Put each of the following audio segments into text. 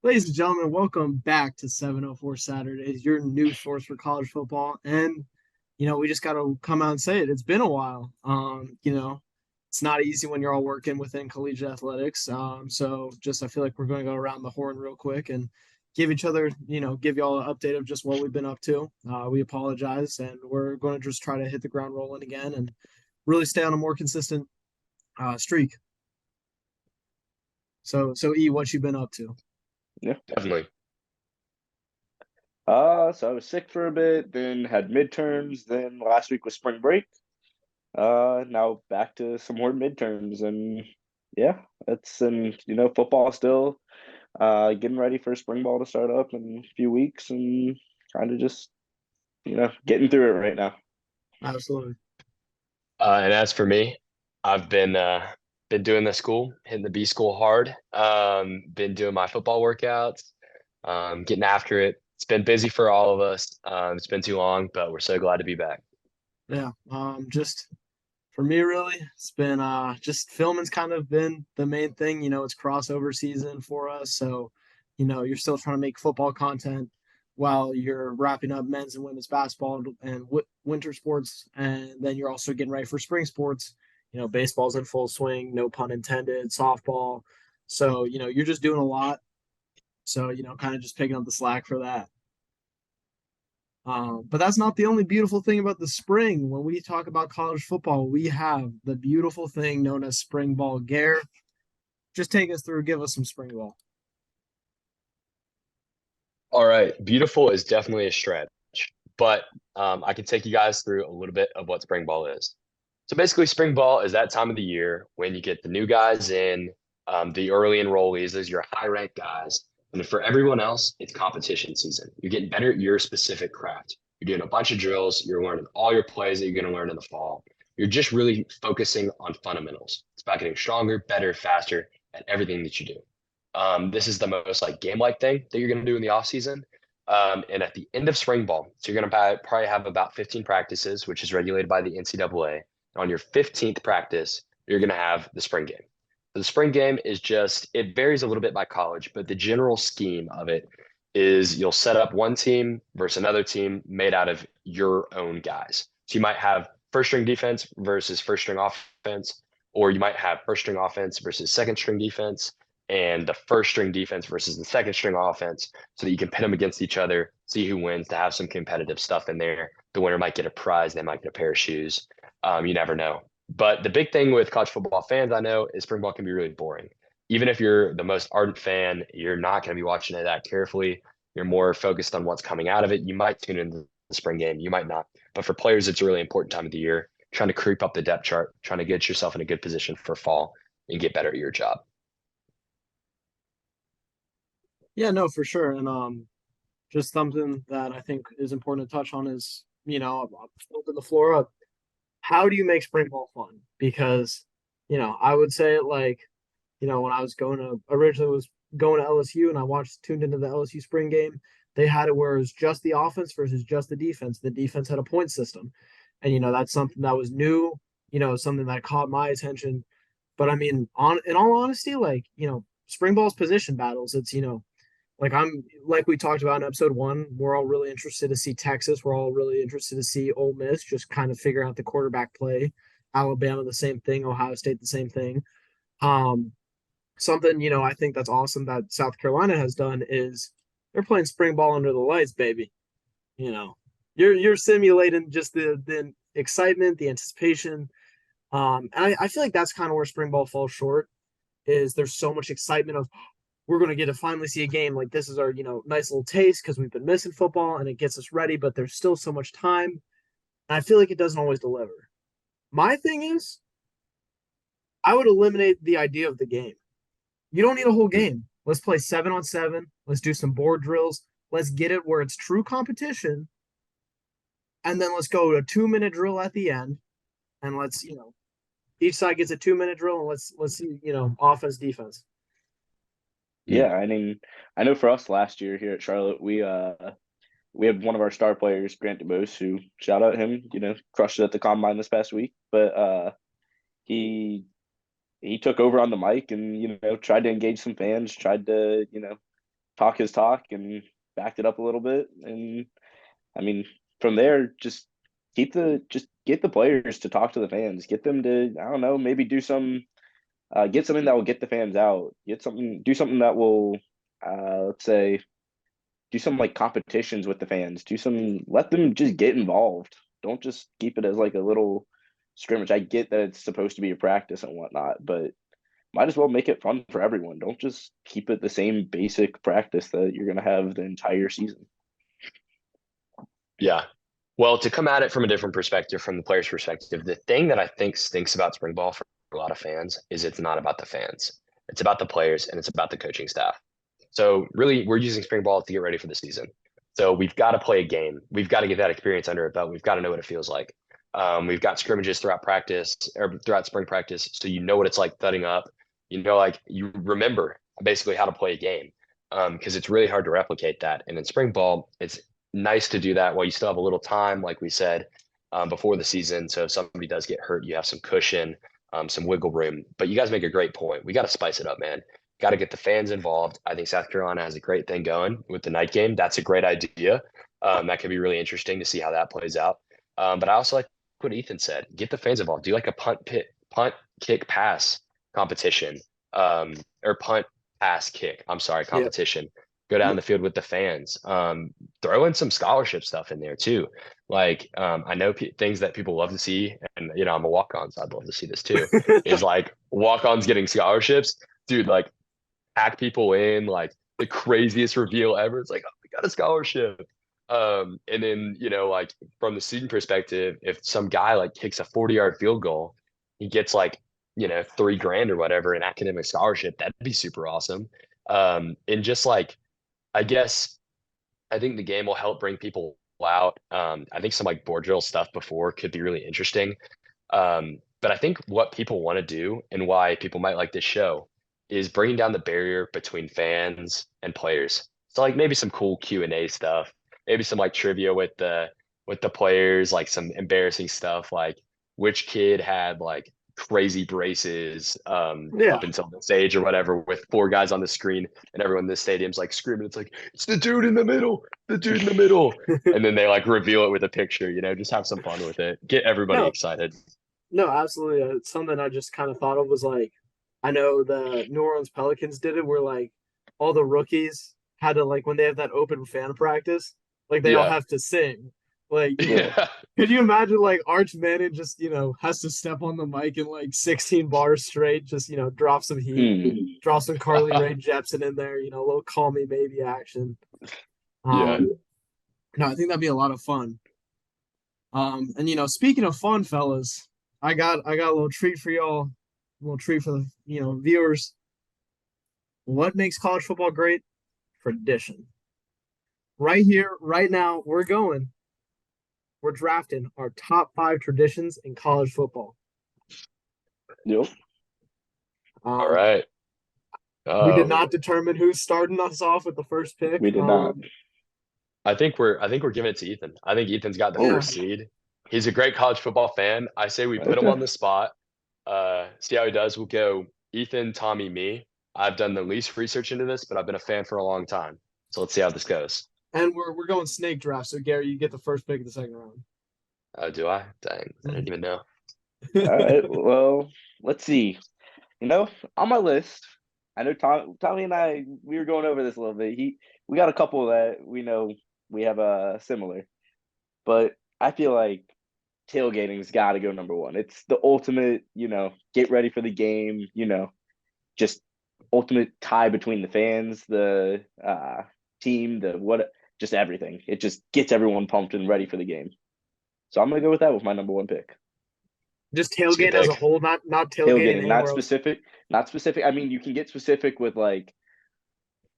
Ladies and gentlemen, welcome back to 704 Saturdays, your new source for college football. And, we just got to come out and say it. It's been a while. It's not easy when you're all working within collegiate athletics. I feel like we're going to go around the horn real quick and give each other, give y'all an update of just what we've been up to. We apologize, and we're going to just try to hit the ground rolling again and really stay on a more consistent streak. So E, what you been up to? Yeah. Definitely. So I was sick for a bit, then had midterms, then last week was spring break. Now back to some more midterms, and yeah, football still getting ready for spring ball to start up in a few weeks, and kind of just getting through it right now. Absolutely. And as for me, I've been doing the school, hitting the B school hard. Been doing my football workouts, getting after it. It's been busy for all of us. It's been too long, but we're so glad to be back. Yeah. Just for me, really, it's been just filming's kind of been the main thing. It's crossover season for us, so you're still trying to make football content while you're wrapping up men's and women's basketball and winter sports, and then you're also getting ready for spring sports. Baseball's in full swing, no pun intended. Softball, so you're just doing a lot. So kind of just picking up the slack for that. But that's not the only beautiful thing about the spring. When we talk about college football, we have the beautiful thing known as spring ball. Gare, just take us through, give us some spring ball. All right, beautiful is definitely a stretch, but I can take you guys through a little bit of what spring ball is. So basically, spring ball is that time of the year when you get the new guys in, the early enrollees, those are your high ranked guys. And for everyone else, it's competition season. You're getting better at your specific craft. You're doing a bunch of drills. You're learning all your plays that you're going to learn in the fall. You're just really focusing on fundamentals. It's about getting stronger, better, faster at everything that you do. This is the most like game-like thing that you're going to do in the off season. And at the end of spring ball, so you're going to probably have about 15 practices, which is regulated by the NCAA. On your 15th practice, you're going to have the spring game. So the spring game is just, it varies a little bit by college, but the general scheme of it is you'll set up one team versus another team made out of your own guys. So you might have first string defense versus first string offense, or you might have first string offense versus second string defense, and the first string defense versus the second string offense so that you can pit them against each other, see who wins, to have some competitive stuff in there. The winner might get a prize, they might get a pair of shoes. You never know. But the big thing with college football fans, I know, is spring ball can be really boring. Even if you're the most ardent fan, you're not going to be watching it that carefully. You're more focused on what's coming out of it. You might tune into the spring game, you might not. But for players, it's a really important time of the year, trying to creep up the depth chart, trying to get yourself in a good position for fall and get better at your job. Yeah, no, for sure. And just something that I think is important to touch on is, I'll open the floor up. How do you make spring ball fun? Because, I would say it like, when I was originally was going to LSU and I tuned into the LSU spring game, they had it where it was just the offense versus just the defense. The defense had a point system. And, that's something that was new, something that caught my attention. But I mean, in all honesty, like, spring ball's position battles, it's, like we talked about in episode one, we're all really interested to see Texas. We're all really interested to see Ole Miss just kind of figure out the quarterback play. Alabama, the same thing. Ohio State, the same thing. Um, Something I think that's awesome that South Carolina has done is they're playing spring ball under the lights, baby. You know, you're simulating just the excitement, the anticipation. And I feel like that's kind of where spring ball falls short. Is there's so much excitement of we're going to get to finally see a game like this is our nice little taste because we've been missing football and it gets us ready, but there's still so much time. And I feel like it doesn't always deliver. My thing is, I would eliminate the idea of the game. You don't need a whole game. Let's play 7-on-7. Let's do some board drills. Let's get it where it's true competition. And then let's go to a 2-minute drill at the end. And let's, each side gets a 2-minute drill and let's see, offense, defense. Yeah, I mean, I know for us last year here at Charlotte, we had one of our star players, Grant DeBose, who shout out him, crushed it at the combine this past week. But he he took over on the mic and tried to engage some fans, tried to talk his talk and backed it up a little bit. And I mean, from there, just get the players to talk to the fans, get them to, I don't know, maybe do some, get something that will get the fans out, do something that will, let's say, do some like competitions with the fans, let them just get involved. Don't just keep it as like a little scrimmage. I get that it's supposed to be a practice and whatnot, but might as well make it fun for everyone. Don't just keep it the same basic practice that you're gonna have the entire season. Yeah. Well, to come at it from a different perspective, from the player's perspective, the thing that I think stinks about spring ball for a lot of fans is it's not about the fans. It's about the players and it's about the coaching staff. So really, we're using spring ball to get ready for the season. So we've got to play a game. We've got to get that experience under our belt. We've got to know what it feels like. We've got scrimmages throughout practice or throughout spring practice, so you know what it's like thudding up. You know, like you remember basically how to play a game, because it's really hard to replicate that. And in spring ball, it's nice to do that while you still have a little time, like we said, before the season. So if somebody does get hurt, you have some cushion, some wiggle room. But you guys make a great point. We got to spice it up, man. Got to get the fans involved. I think South Carolina has a great thing going with the night game. That's a great idea. That could be really interesting to see how that plays out. But I also like what Ethan said. Get the fans involved. Do like a punt, kick, pass competition, or punt, pass, kick. I'm sorry, competition. Go down the field with the fans. Throw in some scholarship stuff in there too. Like, I know things that people love to see, and you know, I'm a walk-on, so I'd love to see this too. Is like walk-ons getting scholarships, dude. Like, pack people in, like the craziest reveal ever. It's like, oh, we got a scholarship. And then, you know, like from the student perspective, if some guy like kicks a 40-yard field goal, he gets like, you know, $3,000 or whatever, an academic scholarship. That'd be super awesome. And just like, I guess I think the game will help bring people out. I think some like board drill stuff before could be really interesting. But I think what people want to do and why people might like this show is bringing down the barrier between fans and players. So like maybe some cool Q&A stuff, maybe some like trivia with the players, like some embarrassing stuff, like which kid had like crazy braces Yeah. up until the stage or whatever, with 4 guys on the screen and everyone in the stadium's like screaming. It's like, it's the dude in the middle, the dude in the middle. And then they like reveal it with a picture, you know, just have some fun with it. Get everybody No, excited. no, absolutely. Something I just kind of thought of was like, I know the New Orleans Pelicans did it where like all the rookies had to like when they have that open fan practice, like they all Yeah. have to sing. Like, Yeah. Yeah. could you imagine like Arch Manning just, you know, has to step on the mic and like 16 bars straight, just, you know, drop some heat, drop some Carly Rae Jepsen in there, you know, a little call me maybe action. Yeah. No, I think that'd be a lot of fun. And you know, speaking of fun, fellas, I got a little treat for y'all, a little treat for the you know viewers. What makes college football great? Tradition. Right here, right now, we're drafting our top 5 traditions in college football. Yep. All right. We did not determine who's starting us off with the first pick. We did not. I think we're giving it to Ethan. I think Ethan's got the Yeah. first seed. He's a great college football fan. I say we put him Okay. on the spot. See how he does. We'll go Ethan, Tommy, me. I've done the least research into this, but I've been a fan for a long time. So let's see how this goes. And we're going snake draft. So Gary, you get the first pick of the second round. Oh, do I? Dang, I didn't even know. All right. Well, let's see. You know, on my list, I know Tommy and I, we were going over this a little bit. We got a couple that we know we have similar, but I feel like tailgating's got to go number one. It's the ultimate, you know, get ready for the game, you know, just ultimate tie between the fans, the team, just everything. It just gets everyone pumped and ready for the game. So I'm gonna go with that with my number one pick. Just That's a good tailgating as a pick. whole, not tailgating Tailgating, anywhere not else. specific, not specific. I mean, you can get specific with like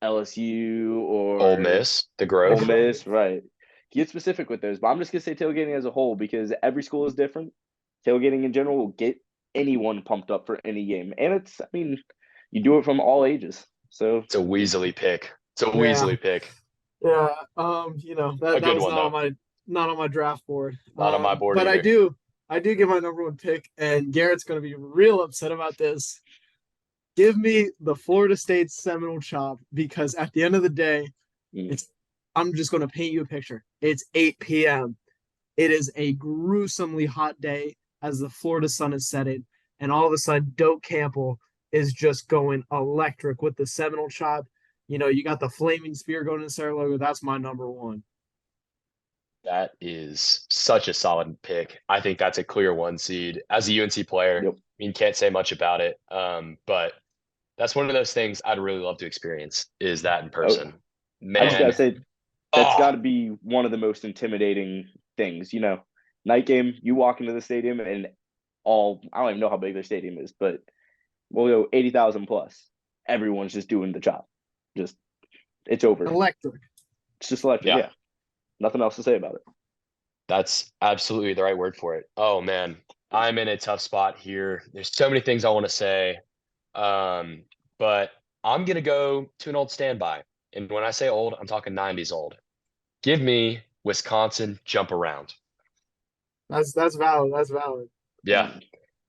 LSU or Ole Miss, the Ole Grove. Miss, right? Get specific with those, but I'm just gonna say tailgating as a whole because every school is different. Tailgating in general will get anyone pumped up for any game, and I mean, you do it from all ages. So It's a Weasley pick. It's a Yeah. Weasley pick. Yeah, you know, A that good was one, though. not on my draft board. Not on my board But either. I do get my number one pick, and Garrett's gonna be real upset about this. Give me the Florida State Seminole Chop because at the end of the day, Mm. it's I'm just going to paint you a picture. It's 8 p.m. It is a gruesomely hot day as the Florida sun is setting, and all of a sudden, Doak Campbell is just going electric with the Seminole Chop. You got the Flaming Spear going to Saratoga. That's my number one. That is such a solid pick. I think that's a clear 1 seed. As a UNC player, Yep. I mean, can't say much about it. But that's one of those things I'd really love to experience is that in person. I just gotta Man, say, that's oh, got to be one of the most intimidating things. Night game, you walk into the stadium and I don't even know how big their stadium is, but we'll go 80,000 plus. Everyone's just doing the chop. Just, it's over. Electric. It's just electric. yeah, Yeah. Nothing else to say about it. that's absolutely the right word for it. Oh man, I'm in a tough spot here. There's so many things I want to say. But I'm gonna go to an old standby. And when I say old, I'm talking 90s old. Give me Wisconsin jump around. That's valid. That's valid. Yeah.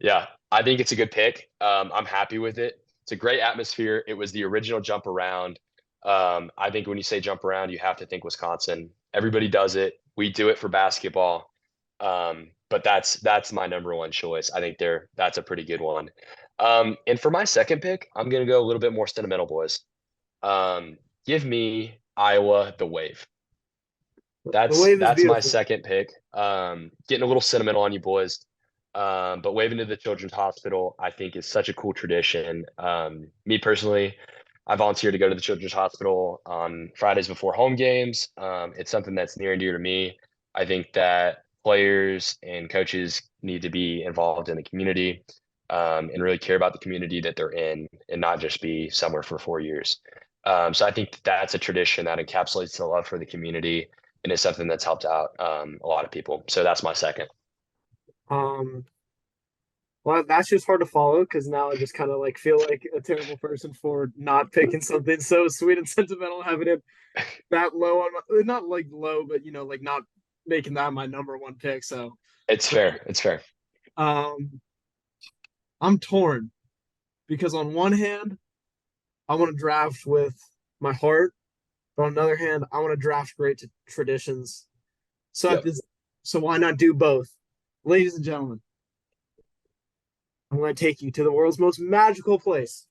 Yeah. I think it's a good pick. I'm happy with it. It's a great atmosphere. It was the original jump around. I think when you say jump around, you have to think Wisconsin. Everybody does it. We do it for basketball. But that's my number one choice. I think that's a pretty good one. And for my second pick, I'm gonna go a little bit more sentimental, boys. Give me Iowa the Wave. The That's wave is that's my beautiful. second pick. Getting a little sentimental on you boys. But waving to the Children's Hospital, I think is such a cool tradition. Me personally, I volunteer to go to the Children's Hospital on Fridays before home games. It's something that's near and dear to me. I think that players and coaches need to be involved in the community and really care about the community that they're in and not just be somewhere for 4 years. So I think that's a tradition that encapsulates the love for the community and is something that's helped out a lot of people. So that's my second. Um, well, that's just hard to follow because now I just kind of like feel like a terrible person for not picking something so sweet and sentimental, having it that low on my, not like low, but like not making that my number one pick. So, It's fair. It's fair. um, I'm torn because on one hand, I want to draft with my heart, but on the other hand, I want to draft great traditions. So at Yep. this, so why not do both, ladies and gentlemen? I'm going to take you to the world's most magical place,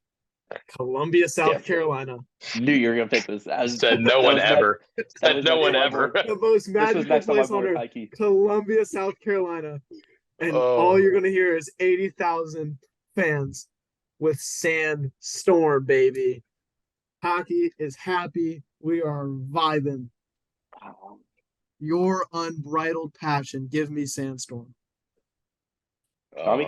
Columbia, Yeah. South Carolina. Knew you were gonna pick this. Said no one ever. That Said was no next one on my ever. board. The most This was magical next on my place on board, earth, high key. Columbia, South Carolina. And all Oh, you're going to hear is 80,000 fans with Sandstorm, baby. Hockey is happy. We are vibing. Your unbridled passion. Give me Sandstorm. Tommy?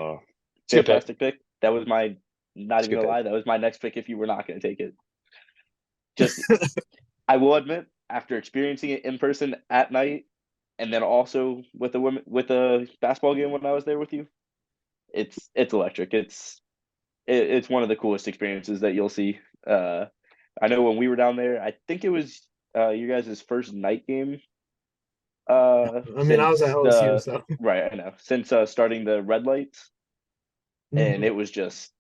it's a good pick. Fantastic pick. That was my, not It's a even good gonna pick. lie, that was my next pick if you were not gonna take it. Just, I will admit, after experiencing it in person at night, and then also with a basketball game when I was there with you, it's electric. It's one of the coolest experiences that you'll see. I know when we were down there, I think it was you guys' first night game. I mean, I was at Since LSU, so. right, I know, since starting the red lights, and it was just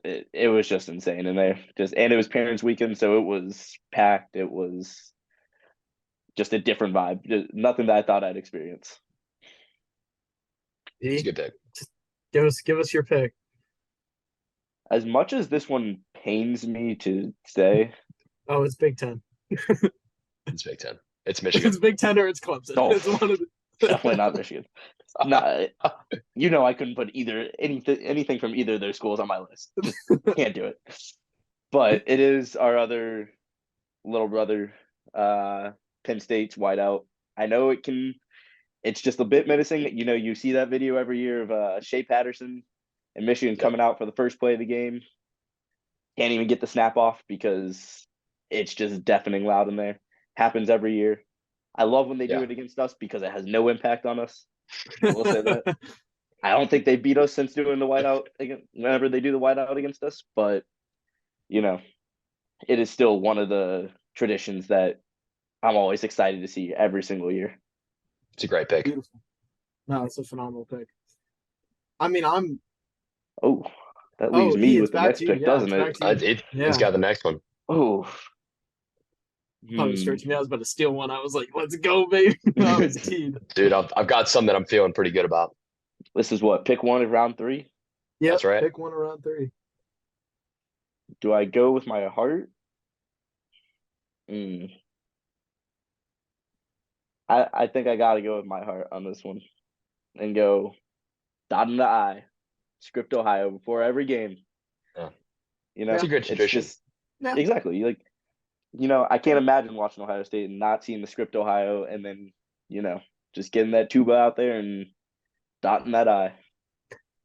it was just insane in there. And it was parents' weekend, so it was packed. It was just a different vibe. Just nothing that I thought I'd experience. It's a good pick. Give us your pick. As much as this one pains me to say, Oh, it's Big Ten. It's Big Ten. It's Michigan. It's Big Ten or it's Clemson. Oh. It's one of the. definitely not Michigan. Not, I couldn't put anything from either of their schools on my list. Just can't do it. But it is our other little brother, Penn State's whiteout. I know it's just a bit menacing. You see that video every year of Shea Patterson and Michigan coming out for the first play of the game. Can't even get the snap off because it's just deafening loud in there. Happens every year. I love when they do Yeah. it against us because it has no impact on us. I will say that. I don't think they beat us since doing the whiteout whenever they do the whiteout against us, but it is still one of the traditions that I'm always excited to see every single year. It's a great pick. Beautiful. No, it's a phenomenal pick. I mean, I'm Oh, That Oh, leaves E, me it's with the back next to you. pick, Yeah, doesn't it's it? back to you. He's Yeah. got the next one. Oh, Thought it was straight to me. I was about to steal one. I was like, let's go, baby. I was teed. Dude, I've got some that I'm feeling pretty good about. This is what, pick one of round 3? Yep, That's right. pick one around 3. Do I go with my heart? Mm. I think I gotta go with my heart on this one and go dot in the I, Script Ohio before every game. Yeah. You know, It's a good it's tradition. just Yeah. exactly like, I can't imagine watching Ohio State and not seeing the Script Ohio and then, just getting that tuba out there and dotting that I.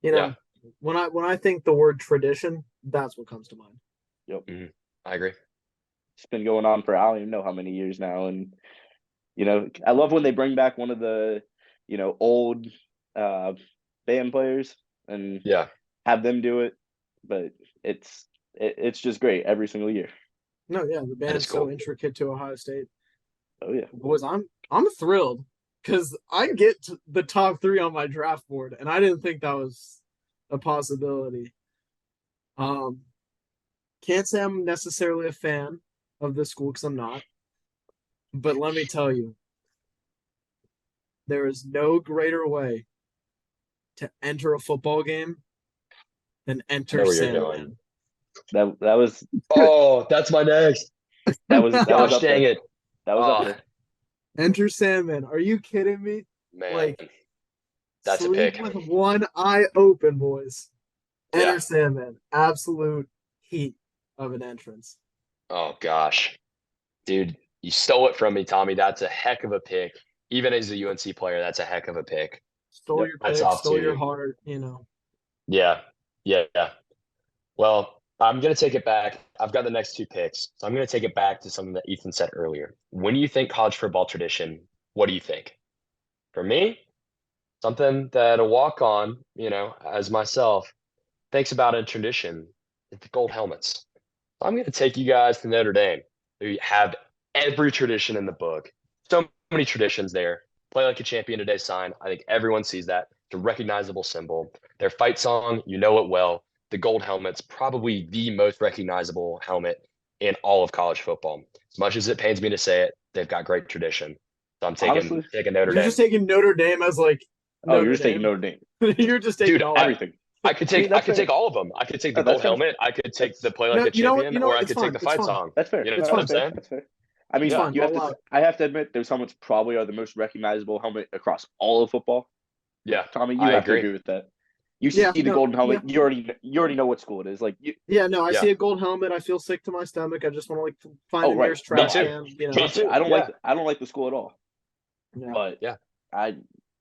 You know, when I think the word tradition, that's what comes to mind. Yep. I agree. It's been going on for I don't even know how many years now. And, I love when they bring back one of the, old band players and Yeah. have them do it. But it's just great every single year. No, yeah, the band's so cool. intricate to Ohio State. Oh yeah. Boys, I'm thrilled because I get to the top 3 on my draft board, and I didn't think that was a possibility. Can't say I'm necessarily a fan of this school because I'm not. But let me tell you, there is no greater way to enter a football game than I enter know where you're Sandman. going. That was Oh, that's my next. that was Gosh up dang there. it. That was Oh, up there. Enter Sandman. Are you kidding me? man. Like, That's a sleep pick. with one eye open, boys. Enter Yeah. Sandman. Absolute heat of an entrance. Oh gosh. Dude, you stole it from me, Tommy. That's a heck of a pick. Even as a UNC player, that's a heck of a pick. Stole Yep. your That's pick, off stole to your you. heart, Yeah. Yeah. Well, I'm going to take it back. I've got the next 2 picks. So I'm going to take it back to something that Ethan said earlier. When you think college football tradition, what do you think? For me, something that a walk on, as myself, thinks about in tradition is the gold helmets. I'm going to take you guys to Notre Dame. We have every tradition in the book. So many traditions there. Play like a champion today sign. I think everyone sees that. It's a recognizable symbol. Their fight song, you know it well. The gold helmet's probably the most recognizable helmet in all of college football. As much as it pains me to say it, they've got great tradition. So I'm Honestly, taking Notre You're Dame. just taking Notre Dame as like you're just taking Notre Dame. You're just taking Dude, all of it. Everything. I could I mean, take that's fair. all of them. I could take the Oh, that's gold fair. helmet. I could take the play No, like a you know what? champion, You know or what? I It's could take fine. the It's fight fine. song. That's fair. You know It's what fine. I'm saying? That's fair. I mean, It's fine. you have I'll allow to. it. I have to admit, those helmets probably are the most recognizable helmet across all of football. Yeah, Tommy, you I have to agree. agree with that. You see Yeah, the no, golden helmet, yeah. you already know what school it is. Like you. Yeah, no, I Yeah. see a gold helmet. I feel sick to my stomach. I just want to find Oh, the right. nearest Me trash too. can. Me too. I don't Yeah. like the school at all. Yeah. But Yeah.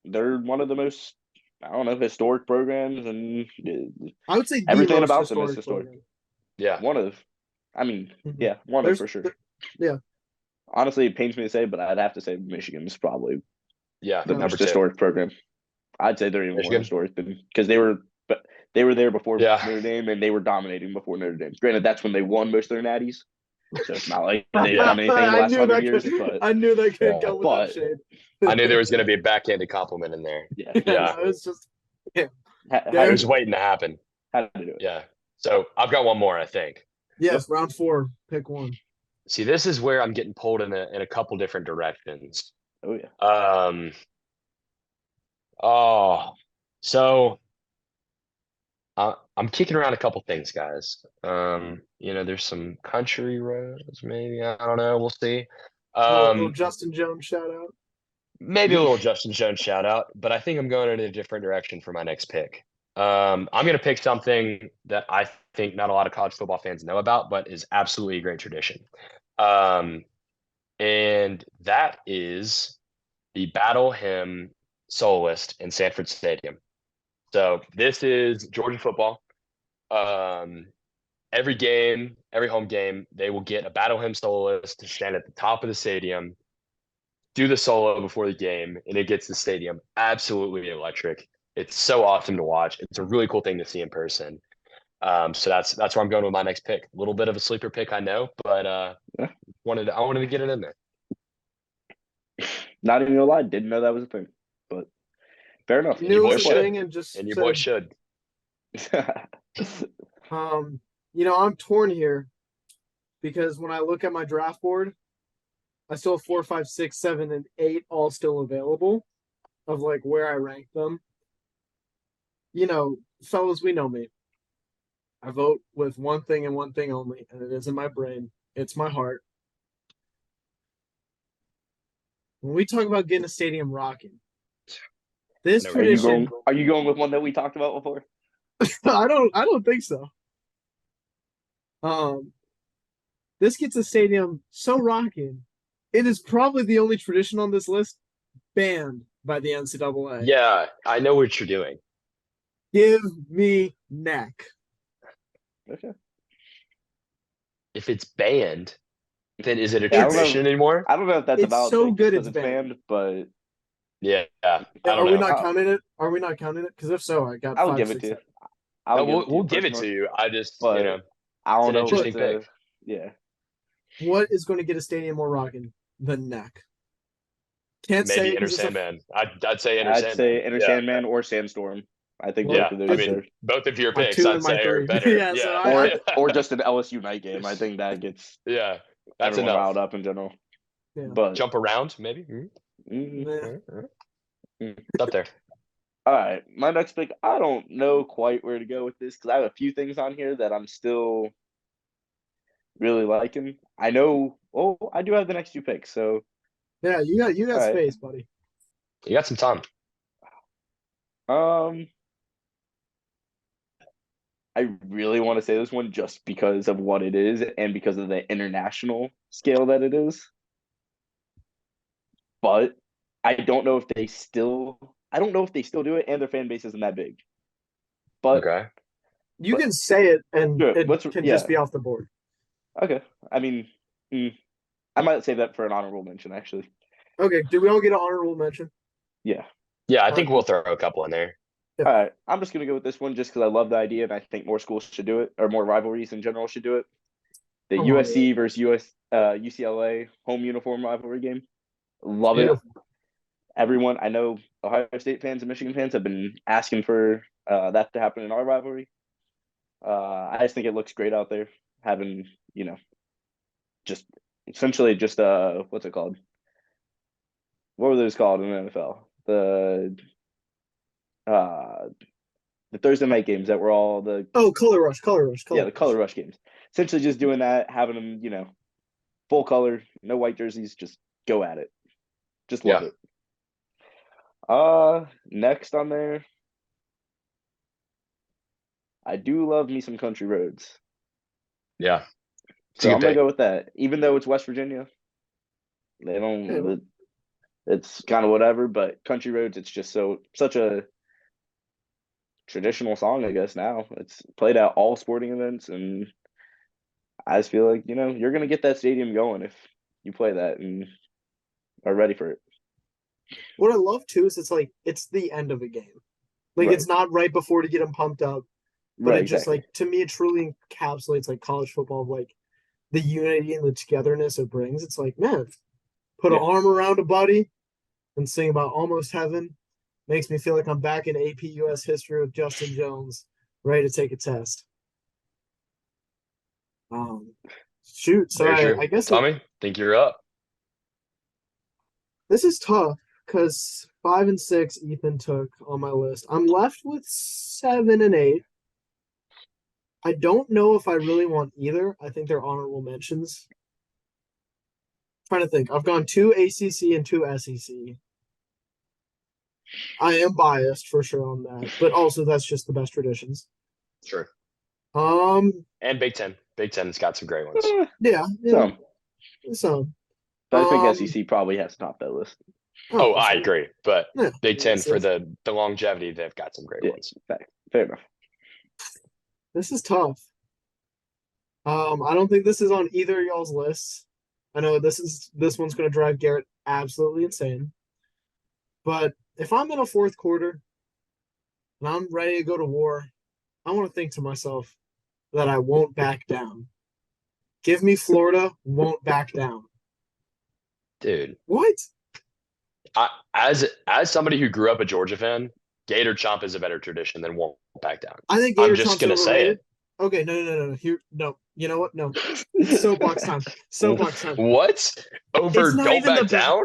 they're one of the most, I don't know, historic programs, and I would say the everything most about them is historic historic. program. Yeah. One of, I mean, Mhm. yeah, one There's- of for sure. yeah. Honestly, it pains me to say, but I'd have to say Michigan's probably Yeah. the No. most Number 2. historic program. I'd say they're even more Michigan? historic than because they were there before Yeah. Notre Dame, and they were dominating before Notre Dame. Granted, that's when they won most of their natties, so it's not like they've Yeah. done anything in the I last knew 100 that years. could. But I knew that could Yeah. go with But- that shade. I knew there was going to be a backhanded compliment in there. yeah, Yeah. No, it's just It There's- was waiting to happen. how to do it. Yeah. So I've got one more, I think. yes. Round 4, pick one. See, this is where I'm getting pulled in a couple different directions. Oh yeah, So I'm kicking around a couple things, guys. There's some country roads, maybe. I don't know. We'll see. Little Justin Jones shout out. Maybe a little Justin Jones shout out, but I think I'm going in a different direction for my next pick. I'm going to pick something that I think not a lot of college football fans know about, but is absolutely a great tradition. And that is the Battle Hymn Soloist in Sanford Stadium. So this is Georgia football. Every game, every home game, they will get a Battle Hymn soloist to stand at the top of the stadium, do the solo before the game, and it gets the stadium absolutely electric. It's so awesome to watch. It's a really cool thing to see in person. So that's where I'm going with my next pick. A little bit of a sleeper pick, I know, but I wanted to get it in there. not even gonna lie, didn't know that was a thing, but fair enough. Knew it boy was a should. thing and just And your said, boy should. I'm torn here because when I look at my draft board, I still have 4, 5, 6, 7, and 8 all still available of like where I rank them. Fellas, we know me. I vote with one thing and one thing only, and it is in my brain. It's my heart. When we talk about getting a stadium rocking, this No, tradition, Are you going with one that we talked about before? I don't think so. Um, this gets a stadium so rocking. It is probably the only tradition on this list banned by the NCAA. yeah, I know what you're doing. Give me neck. Okay. If it's banned, then is it a Yeah, I don't know. tradition anymore? I don't know if that's a It's valid so thing good because it's it's banned. banned, but Yeah, I Are don't we know. not counting it? Are we not counting it? Because if so, I got I'll 5, give it 6, to you. 7. I'll No, give it to you we'll give it to personally, you. I just, but I it's don't an know if interesting it's pick. yeah. What is going to get a stadium more rocking than neck? Can't say Maybe it Enter because it's a Sandman. I'd say Enter I'd say Sandman. Enter Yeah, Sandman or Sandstorm. I think Well, both yeah. of I those good. mean, are, both of your My picks, 2 I'd and my say, are 3. better. Yeah, so Yeah, or just an LSU night game. I think that gets yeah. That's everyone enough. riled up in general. yeah. But Jump around, maybe. mm, Nah. It's up there. all right, my next pick. I don't know quite where to go with this because I have a few things on here that I'm still really liking. I know. Oh, I do have the next two picks. So Yeah, you all got right. space, buddy. You got some time. Um, I really want to say this one just because of what it is and because of the international scale that it is. But I don't know if they still do it and their fan base isn't that big. But Okay. You can say it and sure, it can just yeah. be off the board. Okay. I mean, I might save that for an honorable mention actually. Okay, do we all get an honorable mention? Yeah. Yeah, I All think right. we'll throw a couple in there. Yeah. All right. I'm just gonna go with this one just because I love the idea and I think more schools should do it or more rivalries in general should do it. The Come on, USC versus UCLA home uniform rivalry game. Love it. beautiful. Everyone, I know Ohio State fans and Michigan fans have been asking for that to happen in our rivalry. I just think it looks great out there, having just essentially just what's it called? What were those called in the NFL? Uh the Thursday night games that were all the Oh, color rush, color rush, color the color rush games. Essentially, just doing that, having them full color, no white jerseys, just go at it. Just love Yeah. it. Next on there, I do love me some country roads. Yeah. It's a So good I'm gonna pick. go with that. Even though it's West Virginia, they Yeah. don't. It's kind of whatever. But country roads, it's just such a traditional song. I guess now it's played at all sporting events, and I just feel like you're gonna get that stadium going if you play that and are ready for it. What I love too is it's the end of a game. Like Right. it's not right before to get them pumped up, but Right. it just Exactly. to me it truly encapsulates like college football, like the unity and the togetherness it brings. It's like, man, put an Yeah. arm around a buddy and sing about almost heaven. Makes me feel like I'm back in AP US history with Justin Jones, ready to take a test. Shoot, so Very true. I guess Tommy, think you're up. this is tough because 5 and 6 Ethan took on my list. I'm left with 7 and 8. I don't know if I really want either. I think they're honorable mentions. Trying to think. I've gone 2 ACC and 2 SEC. I am biased for sure on that, but also that's just the best traditions. Sure. And Big Ten. Big Ten's got some great ones. Yeah, Some, some. but I think SEC probably has to top that list. Oh, I absolutely. agree. But Yeah, Big Ten this for is- the longevity, they've got some great Yeah. ones. Fair enough. This is tough. I don't think this is on either of y'all's lists. I know this one's going to drive Garrett absolutely insane. But if I'm in a fourth quarter and I'm ready to go to war, I want to think to myself that I won't back down. Give me Florida, won't back down. Dude, What? as somebody who grew up a Georgia fan, Gator Chomp is a better tradition than Won't Back Down. I think I'm Gator just Chomp's gonna say overrated. it. Okay, no. Here, no. You know what? No. Soapbox time. Soapbox time. What? Over It's not Don't even the Back best. Down?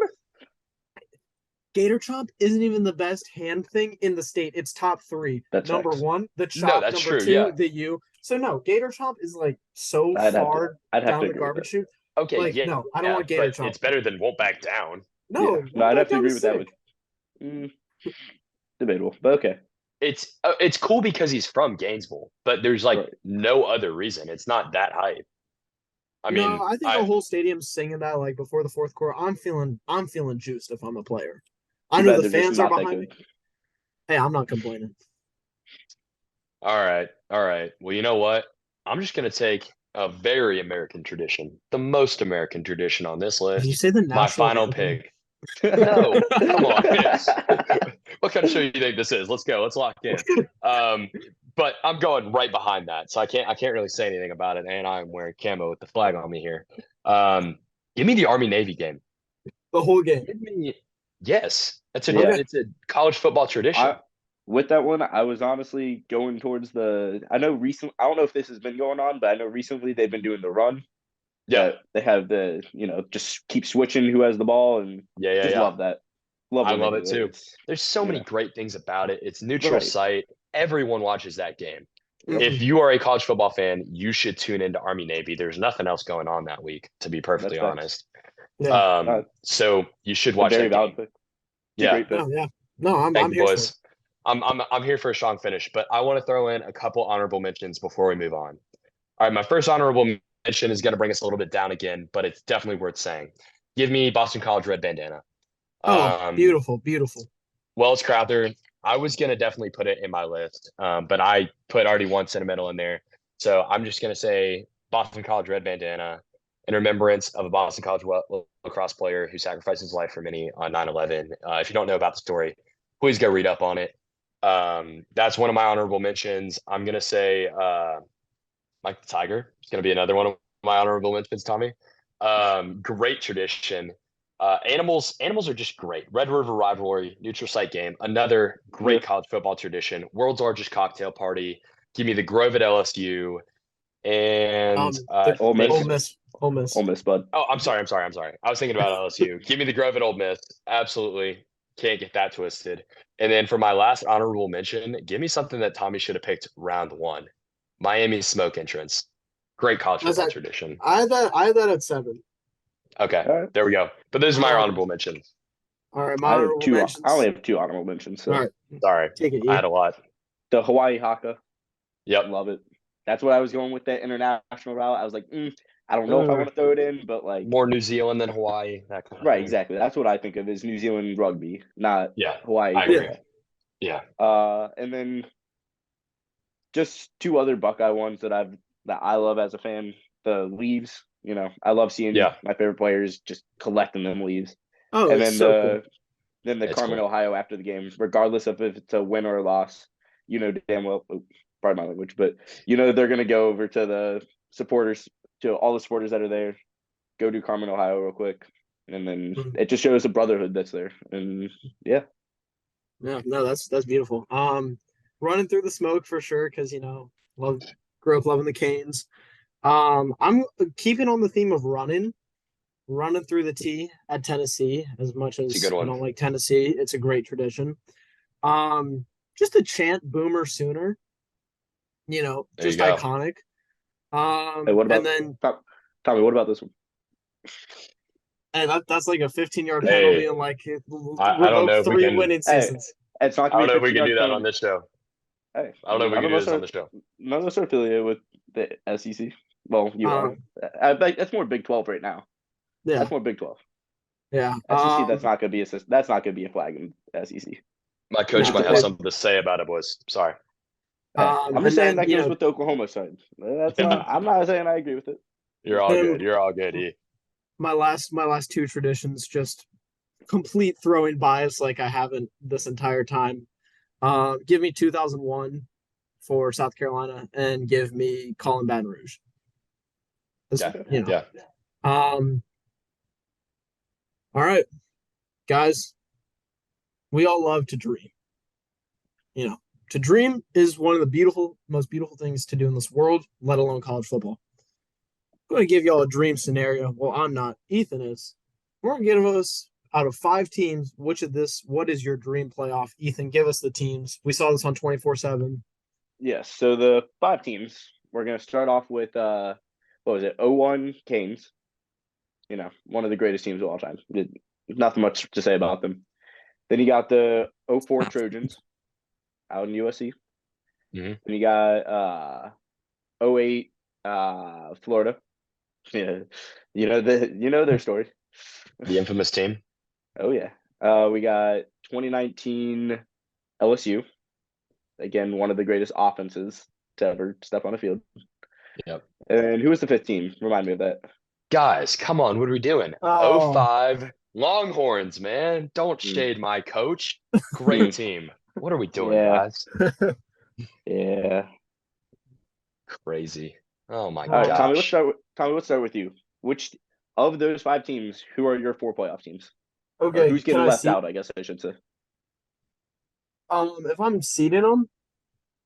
Gator Chomp isn't even the best hand thing in the state. It's top 3. That's Number facts. 1, the No, chop. that's Number true, 2, yeah. the U. So no, Gator Chomp is like so I'd have to- far I'd have down to the agree with garbage that. chute. Okay, Like, yeah, no, I don't want Gator but Chomp. it's better than Won't Back Down. No, Yeah. Won't No, I'd Back have to Down agree is with that. sick. Debatable, but okay. It's cool because he's from Gainesville, but there's like Right. no other reason. It's not that hype. I mean, No, I think the whole stadium's singing that like before the fourth quarter. I'm feeling juiced if I'm a player. I Too know bad the they're just fans are not that behind me. good. Hey, I'm not complaining. all right. Well, you know what? I'm just gonna take a very American tradition, the most American tradition on this Did you list. say the My national final anthem? pick. No, come on. What kind of show you think this is? Let's go. Let's lock in. But I'm going right behind that, so I can't really say anything about it. And I'm wearing camo with the flag on me here. Give me the Army Navy game. The whole game. Give me, yes, it's a Yeah. it's a college football tradition. With that one, I was honestly going towards the. I know recently. I don't know if this has been going on, but I know recently they've been doing the run. Yeah, They have the just keep switching who has the ball and yeah. love that. Love I when they love do it too. It's- There's so many yeah. great things about it. It's neutral Right. site. Everyone watches that game. Mhm. If you are a college football fan, you should tune into Army Navy. There's nothing else going on that week, to be perfectly facts. honest. Yeah. So you should A watch very that valid game. pick. It's a Yeah, great pick. No, yeah. No, I'm thank you, here for boys. it. I'm here for a strong finish, but I want to throw in a couple honorable mentions before we move on. All right, my first honorable mention is going to bring us a little bit down again, but it's definitely worth saying. Give me Boston College red bandana. Oh, beautiful. Wells Crowther, I was going to definitely put it in my list, but I put already one sentimental in there. So I'm just going to say Boston College red bandana in remembrance of a Boston College lacrosse player who sacrificed his life for many on 9/11. If you don't know about the story, please go read up on it. That's one of my honorable mentions. I'm going to say Mike the Tiger. It's going to be another one of my honorable mentions, Tommy. Great tradition. Animals are just great. Red River Rivalry, neutral site game, another great college football tradition. World's largest cocktail party. Give me the Grove at LSU, and Ole Miss. Ole Miss. Ole Miss, bud. Oh, I'm sorry. I was thinking about LSU. Give me the Grove at Ole Miss. Absolutely can't get that twisted. And then for my last honorable mention, give me something that Tommy should have picked round 1. Miami's smoke entrance. Great college football tradition. I had that at 7. Okay, All right. there we go. But those are my honorable mentions. All right, my honorable mentions. I only have 2 honorable mentions. So. All right, Sorry, take it. I had a lot. The Hawaii Haka. Yep. Love it. That's what I was going with, that international route. I was like, I don't know if I want to throw it in, but like more New Zealand than Hawaii. That kind of right, thing. exactly. That's what I think of as New Zealand rugby, not Hawaii. I agree. Yeah. And then just 2 other Buckeye ones that I love as a fan. The leaves. I love seeing my favorite players just collecting them leaves. Oh, and it's then so cool. Then the It's Carmen, cool. Ohio after the game, regardless of if it's a win or a loss, damn well, pardon my language, but they're gonna go over to the supporters, to all the supporters that are there, go do Carmen, Ohio real quick, and then it just shows a brotherhood that's there, and yeah. Yeah, no, that's beautiful. Running through the smoke for sure, because grew up loving the Canes. I'm keeping on the theme of running through the T at Tennessee. As much as I don't like Tennessee, it's a great tradition. Just a chant Boomer Sooner, just iconic. Hey, what about, and then Tommy, what about this one? And that's like a 15-yard penalty and like I don't know if 3 we can, winning seasons. It's not I don't know if we can do that on this show. Hey, I don't know if we can do this on the show. None of us are affiliated with the SEC. Well, you are. That's more Big 12 right now. Yeah, that's more Big 12. Yeah, SEC. That's not going to be a flag in the SEC. My coach might have something to say about it, boys. Sorry. I'm just saying that goes with the Oklahoma side. That's not. I'm not saying I agree with it. You're all good. You're all good. E. My last 2 traditions, just complete throwing bias like I haven't this entire time. Give me 2001 for South Carolina, and give me Colin Baton Rouge. Yeah. All right, guys. We all love to dream. you know, to dream is one of the most beautiful things to do in this world, let alone college football. I'm going to give y'all a dream scenario. Well, I'm not. Ethan is. We're going to give us out of 5 teams, what is your dream playoff? Ethan, give us the teams. We saw this on 24/7. Yes. So the 5 teams, we're gonna start off with what was it? 01 Canes. One of the greatest teams of all time. Nothing much to say about them. Then you got the 04 Trojans out in USC. Mhm. Then you got 08 Florida. Yeah. Their story. The infamous team. Oh yeah. We got 2019 LSU. Again, one of the greatest offenses to ever step on a field. Yep. And who was the 5th team? Remind me of that. Guys, come on, what are we doing? Oh. 05 Longhorns, man. Don't Mm. shade my coach. Great team. What are we doing, Yeah. guys? Yeah. Crazy. Oh my All right, Tommy. gosh. Let's start with you. Which of those 5 teams? Who are your 4 playoff teams? Or Okay, who's can getting I left see? out? I guess I should say. If I'm seeding them,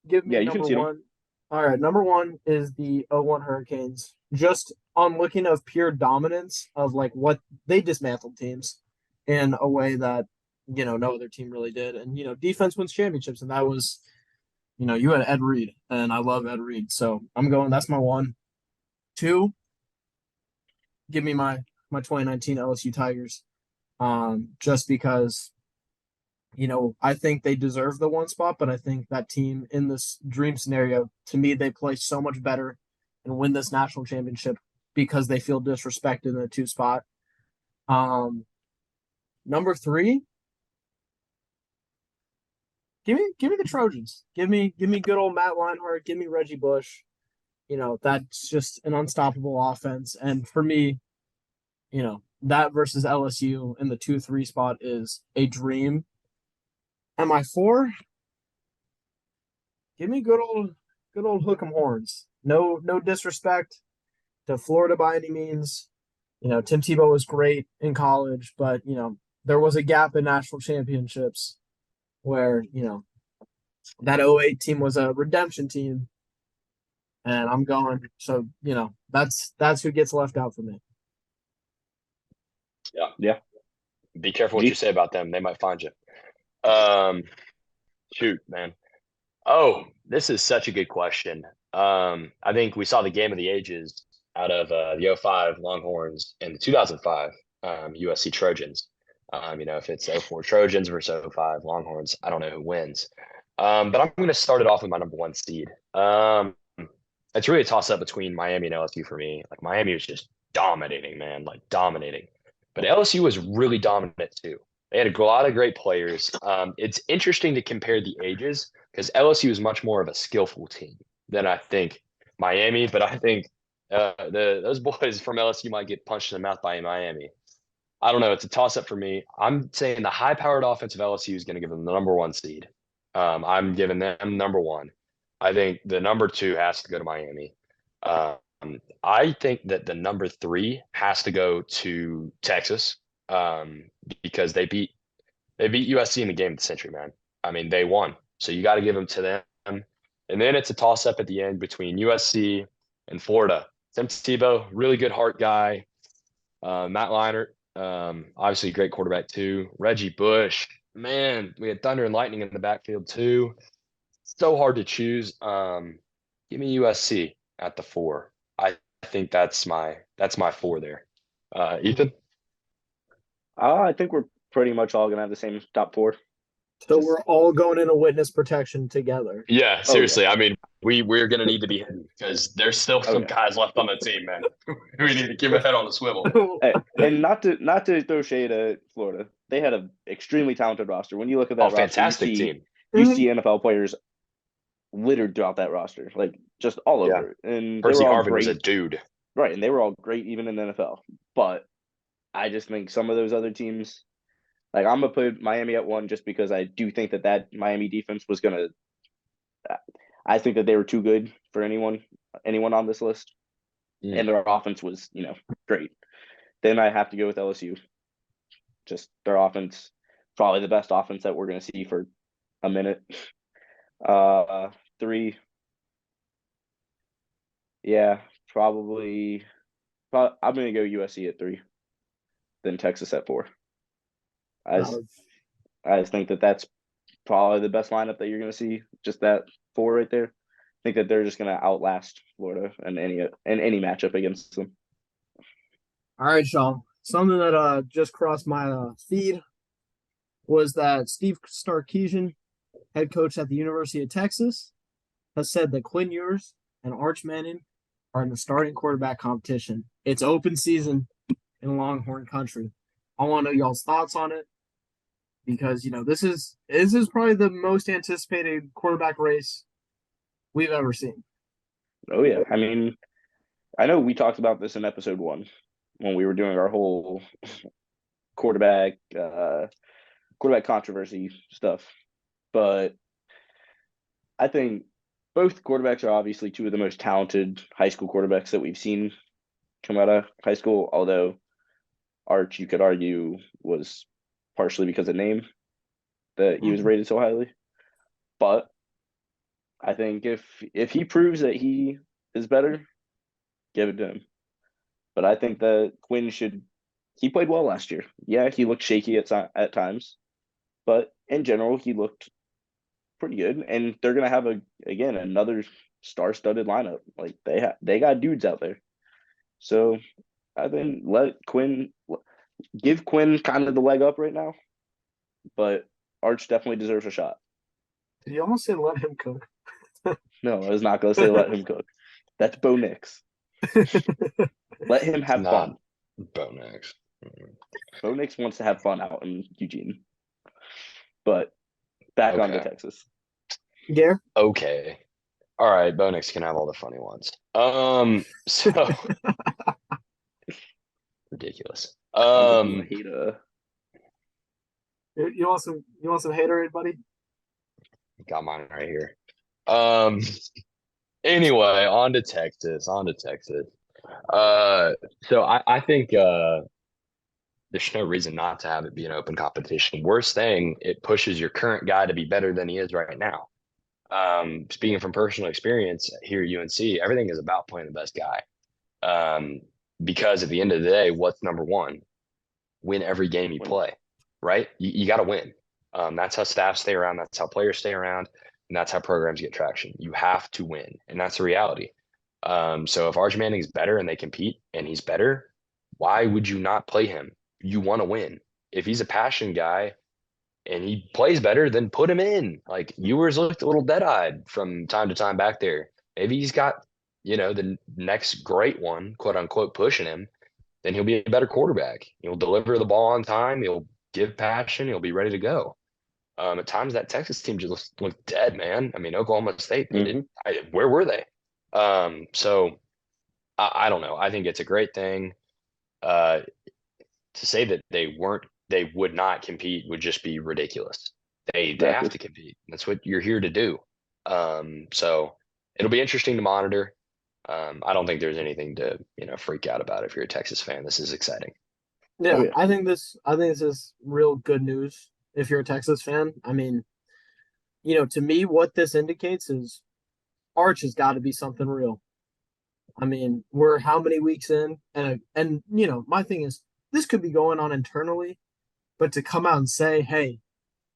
give Yeah, me you can number see them. one. All right, number one is the 01 Hurricanes. Just on looking of pure dominance of like what they dismantled teams in a way that no other team really did, and defense wins championships, and that was you had Ed Reed, and I love Ed Reed, so I'm going. That's my one. Two, give me my 2019 LSU Tigers, just because I think they deserve the one spot, but I think that team in this dream scenario, to me, they play so much better and win this national championship because they feel disrespected in the 2 spot. Number 3, give me the Trojans. Give me good old Matt Leinart. Give me Reggie Bush. That's just an unstoppable offense. And for me, that versus LSU in the 2-3 spot is a dream. And my 4, give me good old hook 'em horns. No disrespect to Florida by any means. Tim Tebow was great in college, but there was a gap in national championships where that 08 team was a redemption team, and I'm going. So that's who gets left out for me. Yeah. Be careful what G. you say about them. They might find you. Shoot, man. Oh, this is such a good question. I think we saw the game of the ages out of the 05 Longhorns and the 2005 USC Trojans. If it's 04 Trojans versus 05 Longhorns, I don't know who wins. But I'm going to start it off with my number 1 seed. It's really a toss up between Miami and LSU for me. Like Miami was just dominating, man, like dominating. But LSU was really dominant too. They had a lot of great players. It's interesting to compare the ages because LSU is much more of a skillful team than I think Miami. But I think those boys from LSU might get punched in the mouth by Miami. I don't know. It's a toss up for me. I'm saying the high powered offense of LSU is going to give them the number 1 seed. I'm giving them number 1. I think the number 2 has to go to Miami. I think that the number 3 has to go to Texas because they beat USC in the game of the century, man. I mean, they won, so you got to give them to them. And then it's a toss up at the end between USC and Florida. Tim Tebow, really good heart guy. Matt Leinart, obviously a great quarterback too. Reggie Bush, man, we had thunder and lightning in the backfield too. So hard to choose. Give me USC at the 4. I think that's my 4 there. Ethan? I think we're pretty much all gonna have the same top 4. So Just- we're all going into witness protection together. Yeah, Oh, seriously. I mean, we're gonna need to be hidden because there's still some yeah. guys left on the team, man. We need to keep a head on the swivel. And not to throw shade at Florida, they had an extremely talented roster. When you look at that Oh, roster, fantastic team. you see NFL players littered throughout that roster, like just all Yeah. over. And they Percy were all Harvin was a great, dude. right? And they were all great even in the NFL. But I just think some of those other teams, like I'm gonna put Miami at 1 just because I do think that Miami defense was gonna. I think that they were too good for anyone on this list, and their offense was great. Then I have to go with LSU. Just their offense, probably the best offense that we're gonna see for a minute. Three. Yeah, probably. I'm gonna go USC at 3, then Texas at 4. I just, Uh, I just think that that's probably the best lineup that you're gonna see. Just that 4 right there. I think that they're just gonna outlast Florida in any matchup against them. all right, Sean. Something that just crossed my feed was that Steve Sarkisian, head coach at the University of Texas, has said that Quinn Ewers and Arch Manning are in the starting quarterback competition. It's open season in Longhorn country. I want to know y'all's thoughts on it because this is probably the most anticipated quarterback race we've ever seen. Oh yeah, I mean, I know we talked about this in episode 1 when we were doing our whole quarterback quarterback controversy stuff, but I think both quarterbacks are obviously two of the most talented high school quarterbacks that we've seen come out of high school. Although Arch, you could argue, was partially because of name that he was rated so highly. But I think if he proves that he is better, give it to him. But I think that Quinn should. He played well last year. Yeah, he looked shaky at times, but in general, he looked pretty good. And they're gonna have another star-studded lineup. Like they got dudes out there. So I think give Quinn kind of the leg up right now, but Arch definitely deserves a shot. Did you almost say let him cook? No, I was not gonna say let him cook. That's Bo Nix. Let him have Not fun. Bo Nix. Bo Nix wants to have fun out in Eugene. But back on to Okay. Texas. Gare? Okay. All right, Bo Nix can have all the funny ones. So ridiculous. I hate You want some haterade, buddy? Got mine right here. Um, anyway, on to Texas. So I think there's no reason not to have it be an open competition. Worst thing, it pushes your current guy to be better than he is right now. Speaking from personal experience here at UNC, everything is about playing the best guy. Because at the end of the day, what's number one? Win every game you play, right? You got to win. That's how staff stay around. That's how players stay around. And that's how programs get traction. You have to win. And that's the reality. So if Arch Manning's better and they compete and he's better, why would you not play him? You want to win. If he's a passion guy and he plays better, then put him in. Like Ewers looked a little dead-eyed from time to time back there. Maybe he's got, the next great one, quote unquote, pushing him. Then he'll be a better quarterback. He'll deliver the ball on time. He'll give passion. He'll be ready to go. At times that Texas team just looked dead, man. I mean, Oklahoma State, where were they? So I don't know. I think it's a great thing. To say that they would not compete would just be ridiculous. They Exactly. have to compete. That's what you're here to do. So it'll be interesting to monitor. I don't think there's anything to freak out about if you're a Texas fan. This is exciting. Yeah, Oh yeah. I think this is real good news if you're a Texas fan. I mean, to me, what this indicates is Arch has got to be something real. I mean, we're how many weeks in, and my thing is this could be going on internally, but to come out and say, hey,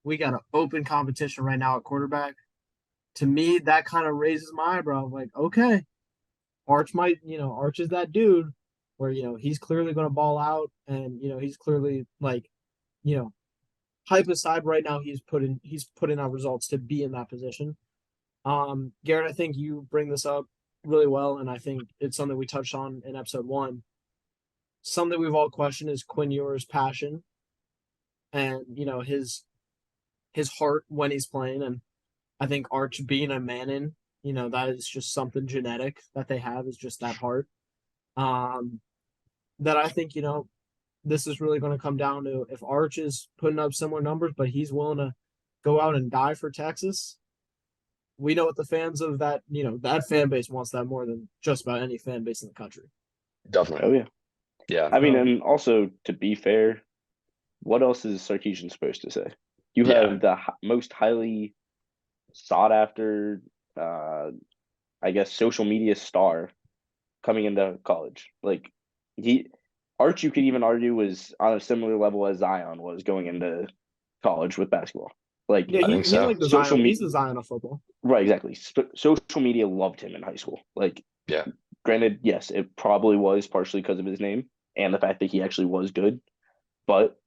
we got an open competition right now at quarterback, to me that kind of raises my eyebrow. Like, okay, Arch is that dude where he's clearly going to ball out, and he's clearly like, hype aside, right now he's putting out results to be in that position. Garrett, I think you bring this up really well, and I think it's something we touched on in episode 1. Something we've all questioned is Quinn Ewers' passion and his heart when he's playing, and I think Arch being a Manning, that is just something genetic that they have, is just that heart. That I think this is really going to come down to if Arch is putting up similar numbers, but he's willing to go out and die for Texas. We know what the fans of that fan base wants that more than just about any fan base in the country. Definitely. Oh yeah. Yeah. I mean, and also to be fair, what else is Sarkisian supposed to say? You Yeah. have the most highly sought after, I guess, social media star coming into college. Like Arch, you could even argue, was on a similar level as Zion was going into college with basketball. Like Yeah, I think he's so. like the social Zion. He's media, the Zion of football. right? Exactly. Social media loved him in high school. Like, Yeah. granted, yes, it probably was partially because of his name and the fact that he actually was good, but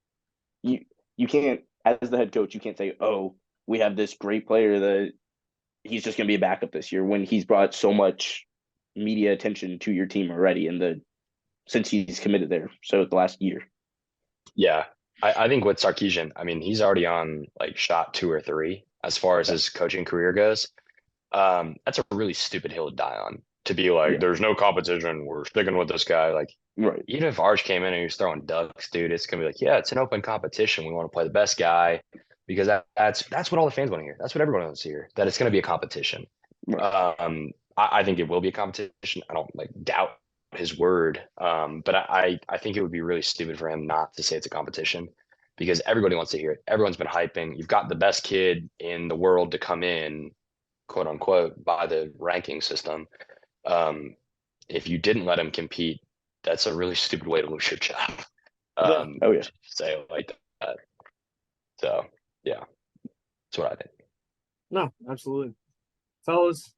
you you can't, as the head coach, you can't say, oh, we have this great player that he's just going to be a backup this year when he's brought so much media attention to your team already in the since he's committed there. So the last year. Yeah. I think with Sarkeesian, I mean, he's already on like shot 2 or 3 as far as Okay. his coaching career goes. That's a really stupid hill to die on. To be like, Yeah. there's no competition. We're sticking with this guy. Like, Right. even if Arch came in and he was throwing ducks, dude, it's gonna be like, yeah, it's an open competition. We want to play the best guy because that's what all the fans want to hear. That's what everyone wants to hear. That it's gonna be a competition. Right. I think it will be a competition. I don't like doubt his word. But I think it would be really stupid for him not to say it's a competition because everybody wants to hear it. Everyone's been hyping. You've got the best kid in the world to come in, quote unquote, by the ranking system. If you didn't let him compete, that's a really stupid way to lose your job. Yeah. Oh yeah. Say it like that. So yeah, that's what I think. No, absolutely. Fellas,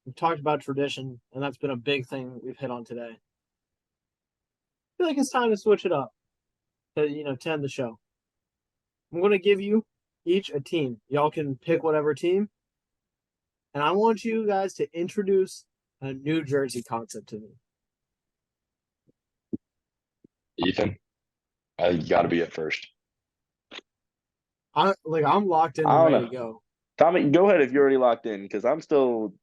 we've talked about tradition, and that's been a big thing we've hit on today. I feel like it's time to switch it up to end the show. I'm going to give you each a team. Y'all can pick whatever team, and I want you guys to introduce a New Jersey concept to me. Ethan, I think you got to be it first. I'm locked in I and don't ready know. to go. Tommy, go ahead if you're already locked in, because I'm still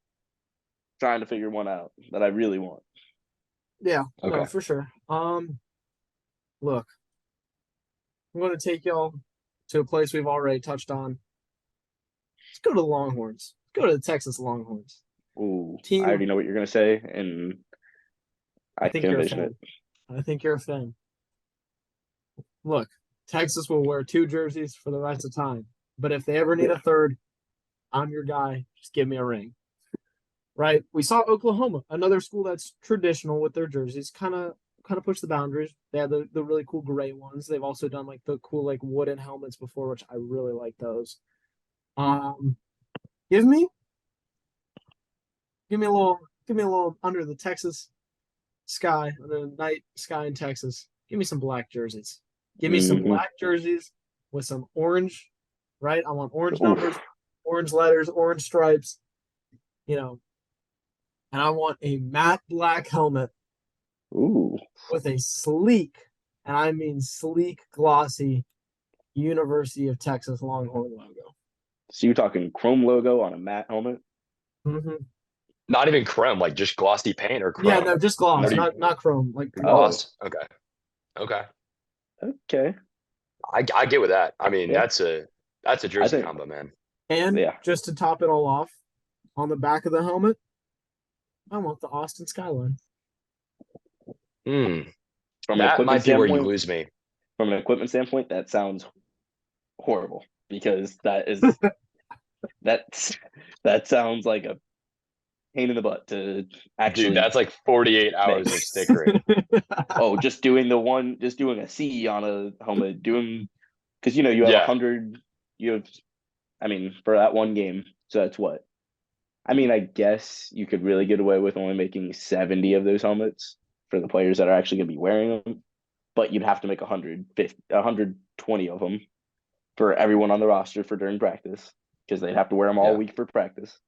trying to figure one out that I really want. Yeah, no, Okay. for sure. Look, I'm going to take y'all to a place we've already touched on. Let's go to the Longhorns. Let's go to the Texas Longhorns. Ooh, I Team, already know what you're gonna say, and I I think can you're a envision fan. it. I think you're a fan. Look, Texas will wear 2 jerseys for the rest of time. But if they ever need a third, I'm your guy. Just give me a ring. Right? We saw Oklahoma, another school that's traditional with their jerseys, kind of push the boundaries. They had the really cool gray ones. They've also done like the cool like wooden helmets before, which I really like those. Um, give me give me a little under the Texas sky, under the night sky in Texas. Give me some black jerseys. Give me some Mm-hmm. black jerseys with some orange, right? I want orange numbers, Oof. orange letters, orange stripes, you know, and I want a matte black helmet Ooh. with a sleek, and I mean sleek, glossy University of Texas Longhorn logo. So you're talking Chrome logo on a matte helmet? Mm-hmm. Not even chrome, like just glossy paint or Yeah, chrome. no, just What gloss, are you? not chrome, like Oh, Gloss. Okay. Okay. okay. I get with that. I mean, Yeah, that's a I jersey think. combo, man. And Yeah, just to top it all off, on the back of the helmet, I want the Austin skyline. Hmm. from an That equipment might be where you standpoint, lose me. that sounds horrible because that's that sounds like a pain in the butt to Dude, actually that's like 48 make. hours of stickering. Oh, just doing a C on a helmet, doing because you have Yeah. 100, you have, I mean, for that one game, so that's what. I mean, I guess you could really get away with only making 70 of those helmets for the players that are actually going to be wearing them, but you'd have to make 120 of them for everyone on the roster for during practice because they'd have to wear them all Yeah. week for practice.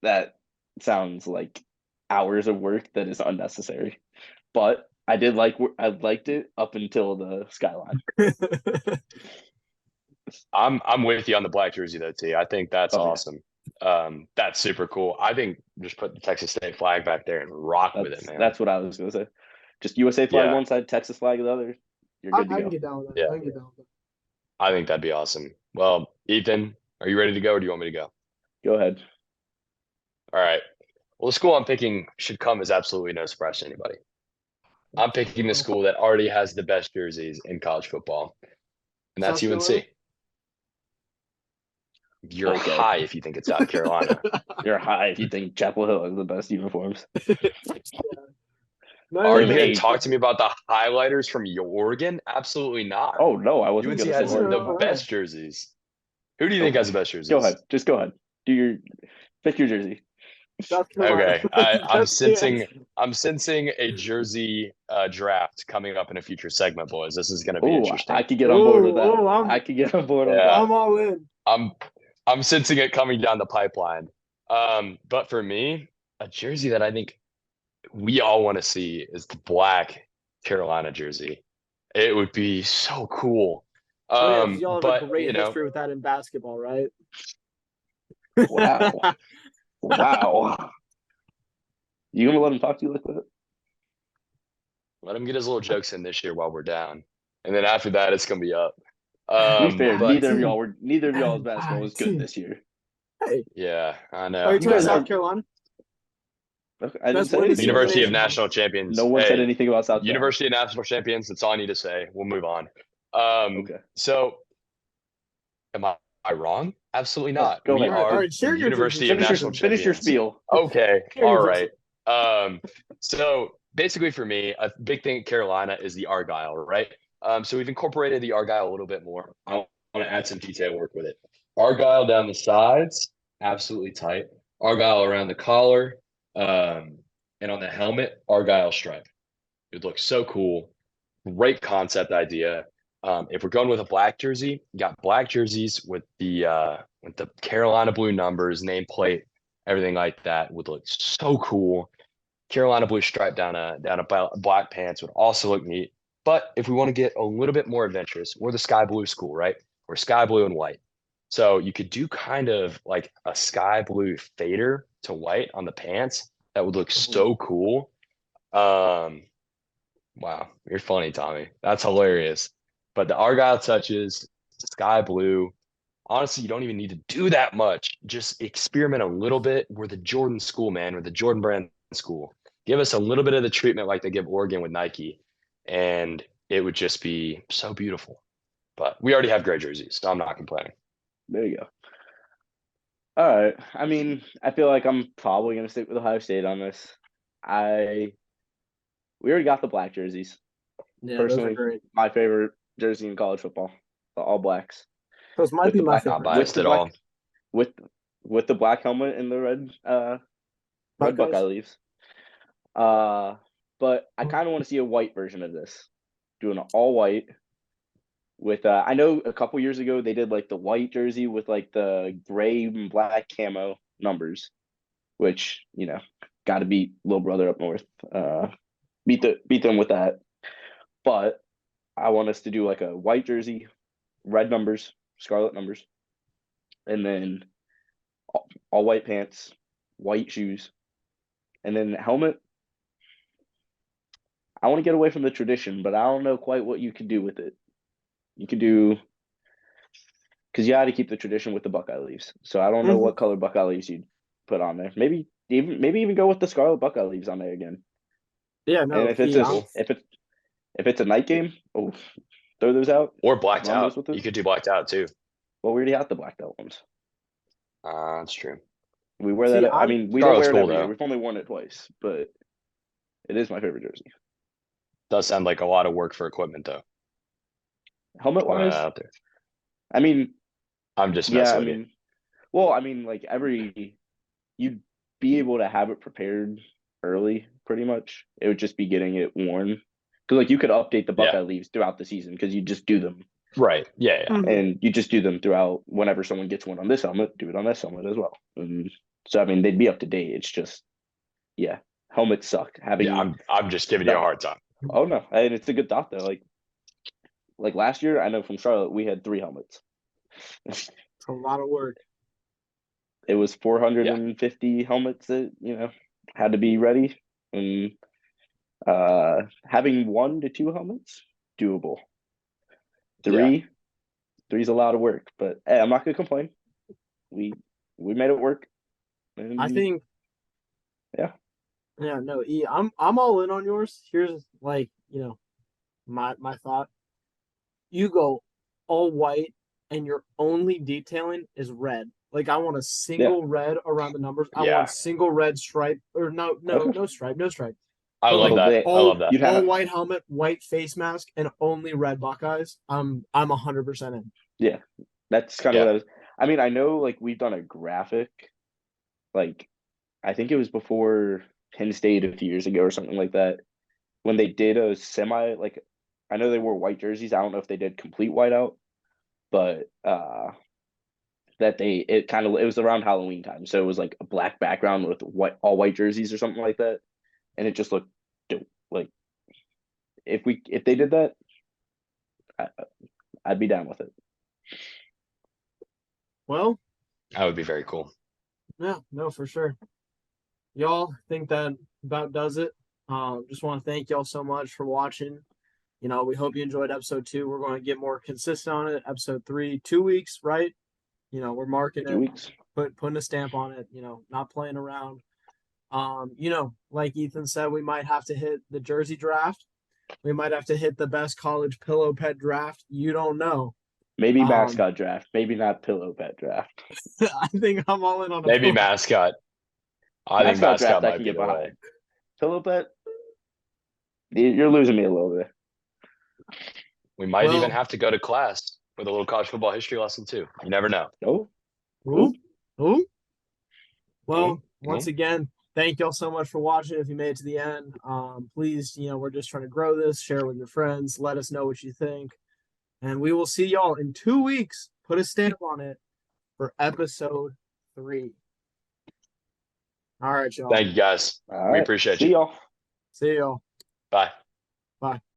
That sounds like hours of work that is unnecessary. But I liked it up until the skyline. I'm with you on the black jersey though, T. I think that's Oh yeah, awesome. That's super cool. I think just put the Texas State flag back there and rock with it, man. that's what I was gonna say. Just USA flag Yeah. one side, Texas flag the other. You're I, good to I can go. get down with that. Yeah. I can get down with that. I think that'd be awesome. Well, Ethan, are you ready to go or do you want me to go? Go ahead. All right. Well, the school I'm picking should come as absolutely no surprise to anybody. I'm picking the school that already has the best jerseys in college football, and that's South Carolina? UNC. You're Okay. high if you think it's South Carolina. You're high if you think Chapel Hill has the best uniforms. Not Are even you They going that. to talk to me about the highlighters from Oregon? Absolutely not. Oh no, I wasn't UNC going to has say Oregon. the Oregon. best jerseys. Who do you think Go has the best Go jerseys? ahead. Just go ahead. Pick your jersey. South Carolina. Okay, I'm That's the answer. sensing a jersey draft coming up in a future segment, boys. This is going to be Oh, interesting. I could get on board with that. Oh, I could get on board with Yeah. I'm all in. I'm sensing it coming down the pipeline. But for me, a jersey that I think we all want to see is the black Carolina jersey. It would be so cool. Oh yeah, 'cause y'all have a But great you know, history with that in basketball, right? that. Wow. Wow. You gonna let him talk to you like that? let him get his little jokes in this year while we're down, and then after that, it's gonna be up. To be fair, But neither of y'all's basketball was good this year. Hey, yeah, I know. are you You talking guys South are- Carolina? Okay, I didn't Best say women's anything. University of Nation. National Champions. No one said Hey, anything about South Carolina. University of National Champions. That's all I need to say. We'll move on. Okay. So am I wrong? Absolutely No, not. go We ahead. are All right, share the your University jersey. of National Finish your Champions. spiel. Okay, Share your all jersey. right. So basically for me, a big thing at Carolina is the Argyle, right? So we've incorporated the Argyle a little bit more. I want to add some detail work with it. Argyle down the sides, absolutely tight. Argyle around the collar, and on the helmet, Argyle stripe. It would look so cool. Great concept idea. If we're going with a black jersey, you got black jerseys with the Carolina blue numbers, nameplate, everything like that would look so cool. Carolina blue stripe down a black pants would also look neat. But if we want to get a little bit more adventurous, we're the sky blue school, right? We're sky blue and white. So you could do kind of like a sky blue fader to white on the pants. That would look so cool. Wow, you're funny, Tommy. That's hilarious. But the Argyle touches, sky blue. Honestly, you don't even need to do that much. Just experiment a little bit. We're the Jordan school, man. We're the Jordan brand school. Give us a little bit of the treatment like they give Oregon with Nike, and it would just be so beautiful. But we already have great jerseys, so I'm not complaining. There you go. All right. I mean, I feel like I'm probably gonna stick with Ohio State on this. We already got the black jerseys. Yeah, those are Personally, great. my favorite jersey in college football, the all blacks. Those might With be the my black- favorite. Not biased the at black- all. With the black helmet and the red red Buckeye Buckeyes. leaves. But I kind of want to see a white version of this. Doing an all white with I know a couple years ago they did like the white jersey with like the gray and black camo numbers, which, got to beat little brother up north. Beat them with that. But I want us to do like a white jersey, red numbers, scarlet numbers, and then all white pants, white shoes, and then helmet. I want to get away from the tradition, but I don't know quite what you can do with it. You could do, because you had to keep the tradition with the Buckeye leaves. So I don't know what color Buckeye leaves you'd put on there. Maybe even go with the scarlet Buckeye leaves on there again. Yeah, no. And if it's a night game, throw those out. Or blacked Run those out. with it. You could do blacked out too. Well, we already have the blacked out ones. That's true. We wear See, that. I I'm- mean, we Scarlet's don't wear it cool, every year. though. We've only worn it twice, but it is my favorite jersey. Does sound like a lot of work for equipment though. Helmet Throwing that wise, out there. I mean, I'm just yeah, messing I with you. mean, well, I mean, like you'd be able to have it prepared early, pretty much. It would just be getting it worn, because like you could update the Yeah. Buckeye leaves throughout the season because you just do them, Right. Yeah. and you just do them throughout. Whenever someone gets one on this helmet, do it on this helmet as well. And so I mean, they'd be up to date. It's just, yeah, helmets suck. Having Yeah. I'm just giving you a hard time. Oh no, and it's a good thought though. Like last year, I know from Charlotte we had 3 helmets. It's a lot of work. It was 450 helmets that had to be ready, and having 1 to 2 helmets doable. Three's a lot of work, but hey, I'm not gonna complain. We made it work. And I think. Yeah. Yeah, no, I'm all in on yours. Here's my thought. You go all white and your only detailing is red. Like I want a single red around the numbers. I Yeah. want single red stripe or Okay. no stripe, no stripe. I But love like that. I love that. You'd all have white helmet, white face mask, and only red Buckeyes. I'm 100% in. yeah. That's kind of Yeah. what I was. I mean, I know like we've done a graphic, like I think it was before Penn State a few years ago or something like that, when they did a semi like I know they wore white jerseys. I don't know if they did complete whiteout, but that it was around Halloween time, so it was like a black background with all white jerseys or something like that, and it just looked dope. Like if they did that, I, I'd be down with it. Well, That would be very cool. yeah, no, for sure. Y'all think that about does it. Just want to thank y'all so much for watching. We hope you enjoyed episode 2. We're going to get more consistent on it. Episode 3, 2 weeks, right? We're marking 2 it, weeks. putting a stamp on it, not playing around. Like Ethan said, we might have to hit the jersey draft. We might have to hit the best college pillow pet draft. You don't know. Maybe mascot draft, maybe not pillow pet draft. I think I'm all in on a Maybe pillow. mascot. I think Mascot mascot draft I might can be get the way. behind. Pillow pet, you're losing me a little bit. We might Well- even have to go to class with a little college football history lesson too. You never know. Oh, Ooh. Ooh. Well, Ooh. once again, thank y'all so much for watching. If you made it to the end, please, we're just trying to grow this. Share with your friends. Let us know what you think, and we will see y'all in 2 weeks. Put a stamp on it for episode 3. All right, y'all. Thank you guys. all We right. appreciate See you. y'all. See y'all. Bye. Bye.